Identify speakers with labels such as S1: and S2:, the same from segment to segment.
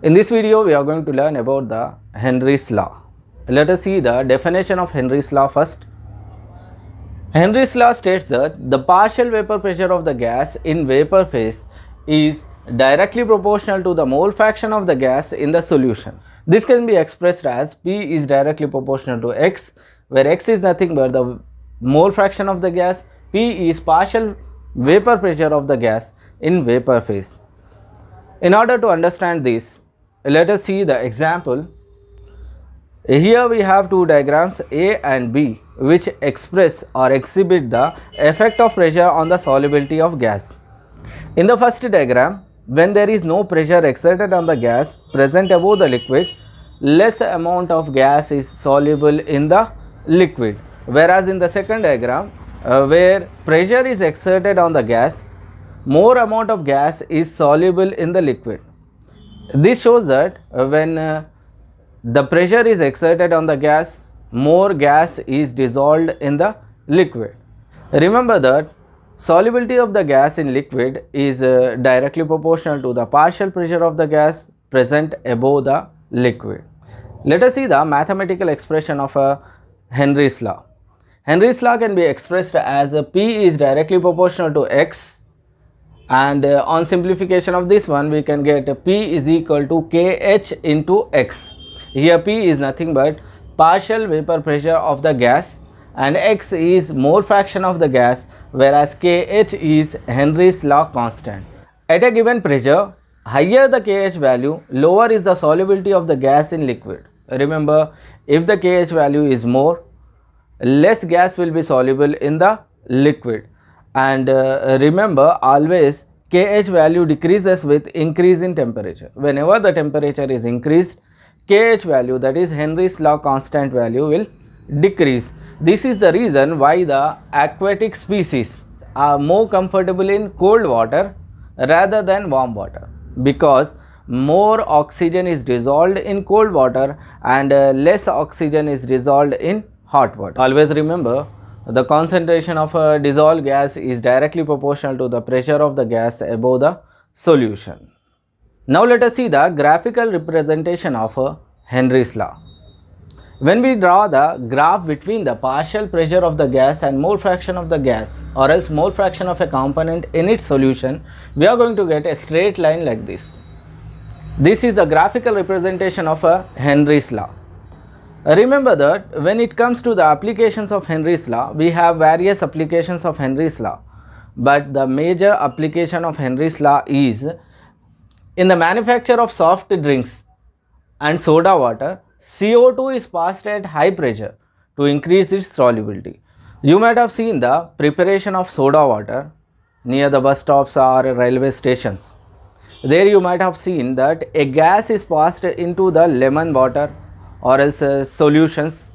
S1: In this video, we are going to learn about the Henry's law. Let us see the definition of Henry's law first. Henry's law states that the partial vapor pressure of the gas in vapor phase is directly proportional to the mole fraction of the gas in the solution. This can be expressed as P is directly proportional to X, where X is nothing but the mole fraction of the gas, P is partial vapor pressure of the gas in vapor phase. In order to understand this, let us see the example. Here we have two diagrams A and B which express or exhibit the effect of pressure on the solubility of gas. In the first diagram, when there is no pressure exerted on the gas present above the liquid, less amount of gas is soluble in the liquid, whereas in the second diagram, where pressure is exerted on the gas, more amount of gas is soluble in the liquid. This shows that when the pressure is exerted on the gas, more gas is dissolved in the liquid. Remember that solubility of the gas in liquid is directly proportional to the partial pressure of the gas present above the liquid. Let us see the mathematical expression of Henry's law. Henry's law can be expressed as P is directly proportional to X, and on simplification of this one we can get P is equal to Kh into X. Here P is nothing but partial vapor pressure of the gas and X is mole fraction of the gas, whereas Kh is Henry's law constant. At a given pressure, higher the Kh value, lower is the solubility of the gas in liquid. Remember, if the Kh value is more, less gas will be soluble in the liquid. And remember, always Kh value decreases with increase in temperature. Whenever the temperature is increased, Kh value, that is Henry's law constant value, will decrease. This is the reason why the aquatic species are more comfortable in cold water rather than warm water, because more oxygen is dissolved in cold water and less oxygen is dissolved in hot water. Always remember, the concentration of a dissolved gas is directly proportional to the pressure of the gas above the solution. Now let us see the graphical representation of Henry's law. When we draw the graph between the partial pressure of the gas and mole fraction of the gas, or else mole fraction of a component in its solution, we are going to get a straight line like this. This is the graphical representation of Henry's law. Remember that when it comes to the applications of Henry's law, we have various applications of Henry's law, but the major application of Henry's law is in the manufacture of soft drinks and soda water. CO2 is passed at high pressure to increase its solubility. You might have seen the preparation of soda water near the bus stops or railway stations. There you might have seen that a gas is passed into the lemon water or else solutions.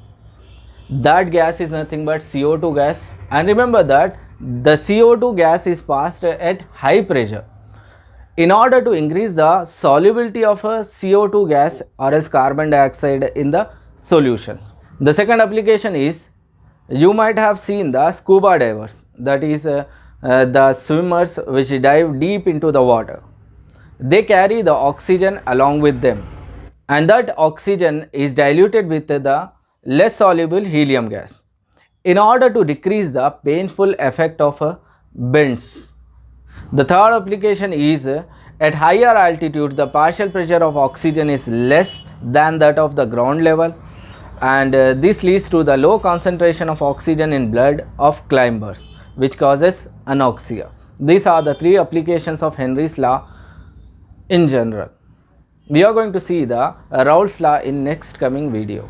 S1: That gas is nothing but CO2 gas, and remember that the CO2 gas is passed at high pressure in order to increase the solubility of a CO2 gas or else carbon dioxide in the solutions. The second application is, you might have seen the scuba divers, that is the swimmers which dive deep into the water. They carry the oxygen along with them, and that oxygen is diluted with the less soluble helium gas in order to decrease the painful effect of bends. The third application is, at higher altitudes the partial pressure of oxygen is less than that of the ground level, and this leads to the low concentration of oxygen in blood of climbers, which causes anoxia. These are the three applications of Henry's law in general. We are going to see the Raoult's law in next coming video.